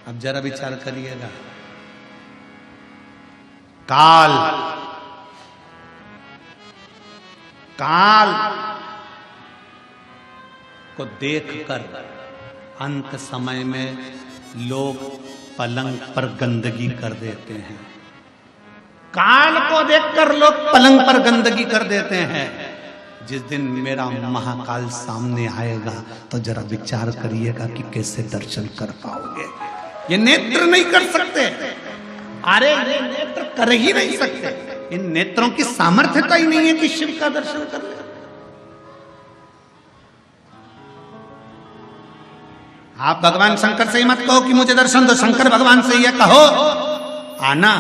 अब जरा विचार करिएगा, काल काल को देखकर अंत समय में लोग पलंग पर गंदगी कर देते हैं। काल को देखकर लोग पलंग पर गंदगी कर देते हैं। जिस दिन मेरा महाकाल सामने आएगा तो जरा विचार करिएगा कि कैसे दर्शन कर पाओगे। ये नेत्र नहीं कर सकते, अरे ये नेत्र कर ही नहीं सकते। इन नेत्रों की सामर्थ्यता ही नहीं है कि शिव का दर्शन कर ले। आप भगवान शंकर से ही मत कहो कि मुझे दर्शन दो, शंकर भगवान से ये कहो। आना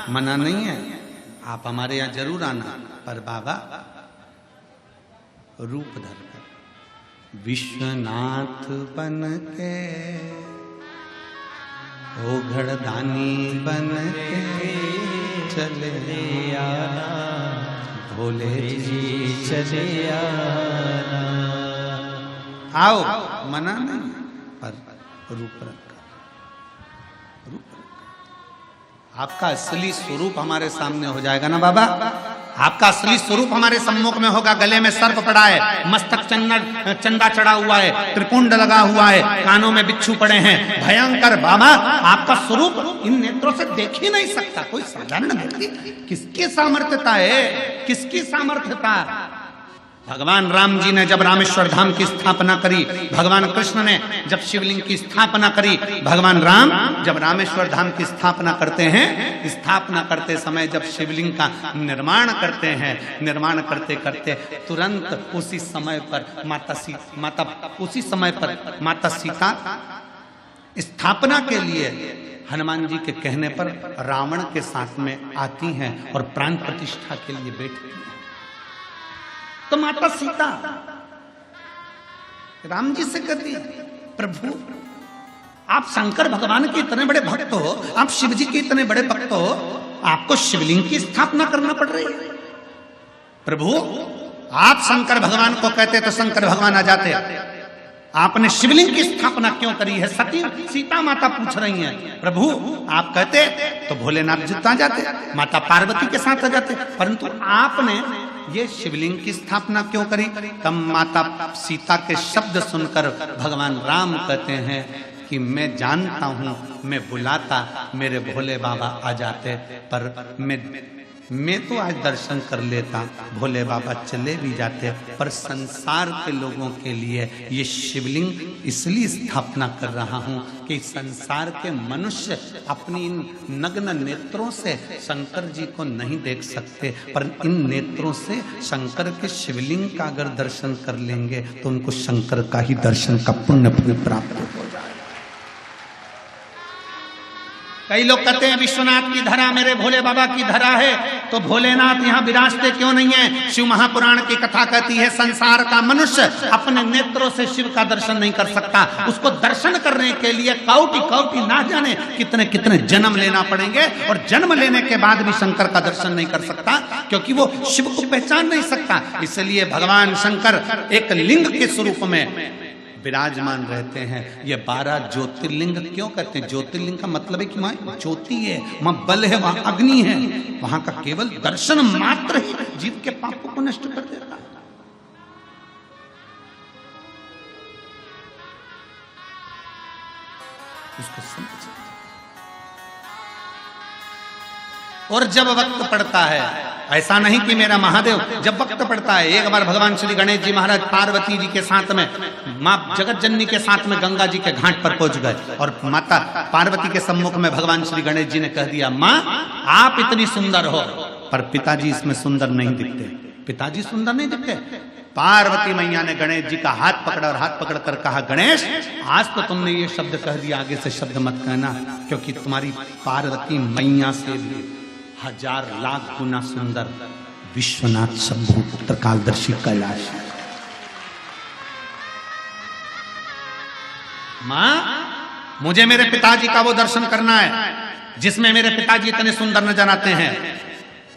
मना नहीं है, आप हमारे यहां जरूर आना, पर बाबा रूप धर विश्वनाथ बन के, ओघड़दानी बन के चले आना, भोले जी चले आना। आओ मना नहीं, पर रूप रखा, रूप रखा। आपका असली स्वरूप हमारे सामने हो जाएगा ना बाबा। आपका असली स्वरूप हमारे सम्मुख में होगा। गले में सर्प पड़ा है, मस्तक चंदा चढ़ा हुआ है, त्रिपुंड लगा हुआ है, कानों में बिच्छू पड़े हैं, भयंकर बाबा। आपका स्वरूप इन नेत्रों से देख ही नहीं सकता कोई साधारण व्यक्ति। किसकी सामर्थ्यता है, किसकी सामर्थ्यता? भगवान राम जी ने जब रामेश्वर धाम की स्थापना करी, भगवान कृष्ण ने जब शिवलिंग की स्थापना करी, भगवान राम जब रामेश्वर धाम की स्थापना करते हैं, स्थापना करते समय जब शिवलिंग का निर्माण करते हैं, निर्माण करते करते तुरंत उसी समय पर माता सीता स्थापना के लिए हनुमान जी के कहने पर रावण के साथ में आती हैं और प्राण प्रतिष्ठा के लिए बैठती हैं। तो माता सीता राम जी से कहती, प्रभु आप शंकर भगवान के इतने बड़े भक्त हो, आप शिव जी के इतने बड़े भक्त हो, आपको शिवलिंग की स्थापना करना पड़ रही है। प्रभु आप शंकर भगवान को कहते तो शंकर भगवान आ जाते, आपने शिवलिंग की स्थापना क्यों करी है? सती सीता माता पूछ रही हैं। प्रभु आप कहते तो भोलेनाथ जी आ जाते, माता पार्वती के साथ आ जाते, परंतु आपने ये शिवलिंग की स्थापना क्यों करी? तब माता सीता के शब्द सुनकर भगवान राम कहते हैं कि मैं जानता हूं, मैं बुलाता मेरे भोले बाबा आ जाते, पर मैं तो आज दर्शन कर लेता, भोले बाबा चले भी जाते, पर संसार के लोगों के लिए ये शिवलिंग इसलिए स्थापना कर रहा हूं कि संसार के मनुष्य अपनी इन नग्न नेत्रों से शंकर जी को नहीं देख सकते, पर इन नेत्रों से शंकर के शिवलिंग का अगर दर्शन कर लेंगे तो उनको शंकर का ही दर्शन का पुण्य प्राप्त हो जाए। कई लोग कहते हैं विश्वनाथ की धरा मेरे भोले बाबा की धरा है, तो भोलेनाथ यहाँ विराजते क्यों नहीं है? शिव महापुराण की कथा कहती है संसार का मनुष्य अपने नेत्रों से शिव का दर्शन नहीं कर सकता। उसको दर्शन करने के लिए कौटि कौटि ना जाने कितने कितने जन्म लेना पड़ेंगे, और जन्म लेने के बाद भी शंकर का दर्शन नहीं कर सकता, क्योंकि वो शिव को पहचान नहीं सकता। इसलिए भगवान शंकर एक लिंग के स्वरूप में विराजमान रहते हैं। ये 12 ज्योतिर्लिंग क्यों कहते हैं? ज्योतिर्लिंग का मतलब है कि वहां ज्योति है, वहां बल है, वहां अग्नि है, वहां का केवल दर्शन मात्र ही जीव के पापों को नष्ट कर देता है। उसको समझ। और जब वक्त पड़ता है, ऐसा नहीं कि मेरा महादेव, जब वक्त पड़ता है, एक बार भगवान श्री गणेश जी महाराज पार्वती जी के साथ में, मां जगत जननी के साथ में गंगा जी के घाट पर पहुंच गए, और माता पार्वती के सम्मुख में भगवान श्री गणेश जी ने कह दिया, मां आप इतनी सुंदर हो, पर पिताजी इसमें सुंदर नहीं दिखते, पिताजी सुंदर नहीं दिखते। पार्वती मैया ने गणेश जी का हाथ पकड़ा और हाथ पकड़ कर कहा, गणेश आज तो तुमने ये शब्द कह दिया, आगे से शब्द मत कहना, क्योंकि तुम्हारी पार्वती मैया से भी 1000 लाख गुना सुंदर विश्वनाथ शंभु त्रिकालदर्शी कैलाश। मां मुझे मेरे पिताजी का वो दर्शन करना है जिसमें मेरे पिताजी इतने सुंदर नजर आते हैं।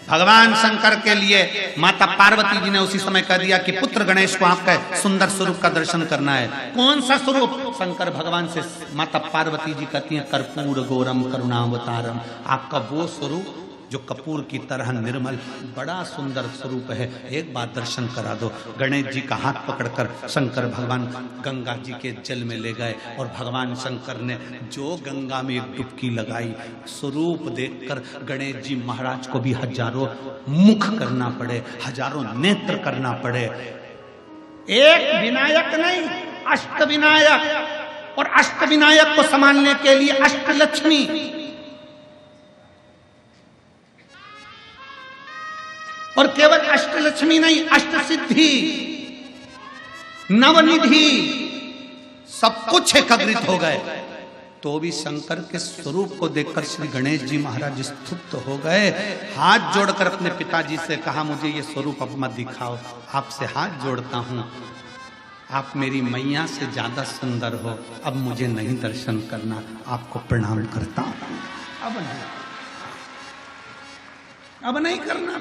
भगवान शंकर के लिए माता पार्वती जी ने उसी समय कह दिया कि पुत्र गणेश को आपका सुंदर स्वरूप का दर्शन करना है। कौन सा स्वरूप? शंकर भगवान से माता पार्वती जी कहती हैं कर्पूर गौरम करुणावतारम, आपका वो स्वरूप जो कपूर की तरह निर्मल, बड़ा सुंदर स्वरूप है, एक बार दर्शन करा दो। गणेश जी का हाथ पकड़कर शंकर भगवान गंगा जी के जल में ले गए और भगवान शंकर ने जो गंगा में एक डुबकी लगाई, स्वरूप देखकर गणेश जी महाराज को भी हजारों मुख करना पड़े, हजारों नेत्र करना पड़े। एक विनायक नहीं, अष्ट विनायक, और अष्ट विनायक को संभालने के लिए अष्ट लक्ष्मी, और केवल अष्टलक्ष्मी नहीं, अष्ट सिद्धि, नवनिधि, सब कुछ एकत्रित हो गए। तो भी शंकर के स्वरूप को देखकर श्री गणेश जी महाराज स्तुत हो गए। हाथ जोड़कर अपने पिताजी से कहा, मुझे ये स्वरूप अब मत दिखाओ, आपसे हाथ जोड़ता हूं, आप मेरी मैया से ज्यादा सुंदर हो, अब मुझे नहीं दर्शन करना, आपको प्रणाम करता हूं, अब नहीं करना,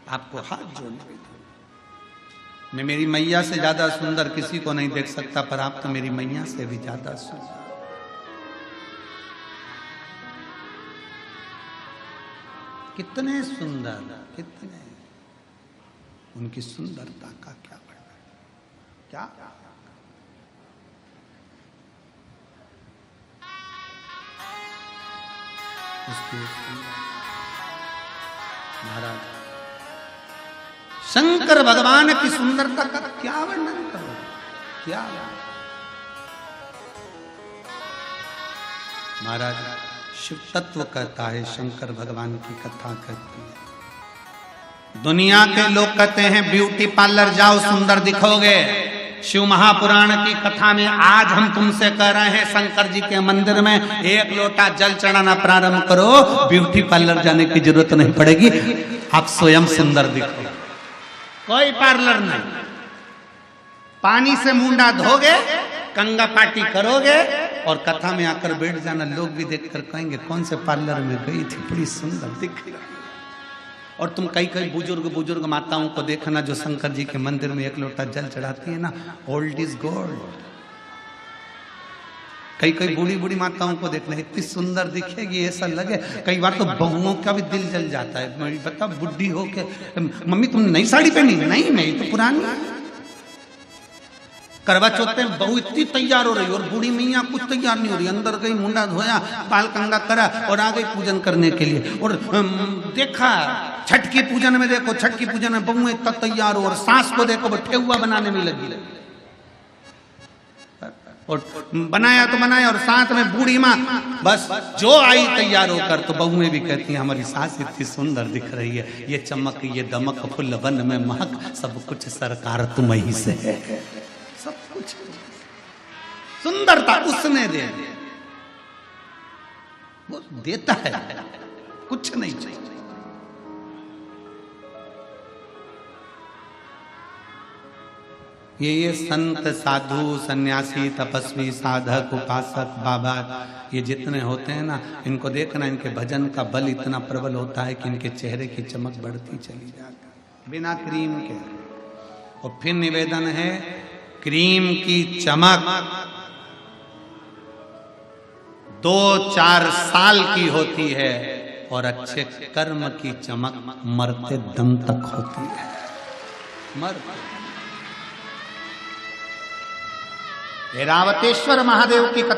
आपको हाथ जोड़ने। मैं मेरी मैया से ज्यादा सुंदर किसी को नहीं देख सकता, पर आप तो मेरी मैया से भी ज्यादा सुंदर। कितने सुंदर, कितने, उनकी सुंदरता का क्या वर्णन, क्या उसकी महाराज शंकर भगवान की सुंदरता का क्या वर्णन करो, क्या। महाराज शिव तत्व कहता है, शंकर भगवान की कथा कहती है। दुनिया के लोग कहते हैं ब्यूटी पार्लर जाओ सुंदर दिखोगे। शिव महापुराण की कथा में आज हम तुमसे कह रहे हैं, शंकर जी के मंदिर में एक लोटा जल चढ़ाना प्रारंभ करो, ब्यूटी पार्लर जाने की जरूरत नहीं पड़ेगी, आप स्वयं सुंदर दिखो। कोई पार्लर नहीं, पानी से मुंडा धोगे, कंगा पार्टी करोगे और कथा में आकर बैठ जाना। लोग भी देखकर कहेंगे कौन से पार्लर में गई थी, बड़ी सुंदर दिख रही। और तुम कई कई बुजुर्ग माताओं को देखना जो शंकर जी के मंदिर में एक लोटा जल चढ़ाती है ना, ओल्ड इज गोल्ड। कई कई बूढ़ी माताओं को देखना, इतनी सुंदर दिखेगी, ऐसा लगे। कई बार तो बहुओं का भी दिल जल जाता है, बता बुढ़ी हो के मम्मी तुमने नई साड़ी पहनी? नहीं, मैं तो पुरानी। करवा चौथ पे बहू इतनी तैयार हो रही और बूढ़ी मैया कुछ तैयार नहीं हो रही, अंदर गई, मुंडा धोया, बाल कंगा करा और आ गई पूजन करने के लिए। और देखा छठ की पूजन में, देखो छठ की पूजन में बहू इतना तैयार हो और सास को देखो ठेकुआ बनाने में लगी, और बनाया तो बनाया, और साथ में बूढ़ी माँ बस जो आई तैयार होकर। तो बहुएं भी कहती हैं हमारी सास इतनी सुंदर दिख रही है, ये चमक ये दमक फुल वन में महक, सब कुछ सरकार तुम ही से है, सब कुछ सुंदरता उसने दे, वो देता है, कुछ नहीं चाहिए। ये संत साधु सन्यासी तपस्वी साधक उपासक बाबा ये जितने होते हैं ना, इनको देखना, इनके भजन का बल इतना प्रबल होता है कि इनके चेहरे की चमक बढ़ती चली जाती है बिना क्रीम के। और फिर निवेदन है, क्रीम की चमक 2-4 साल की होती है और अच्छे कर्म की चमक मरते दम तक होती है। मरते ऐरावतेश्वर महादेव की कथा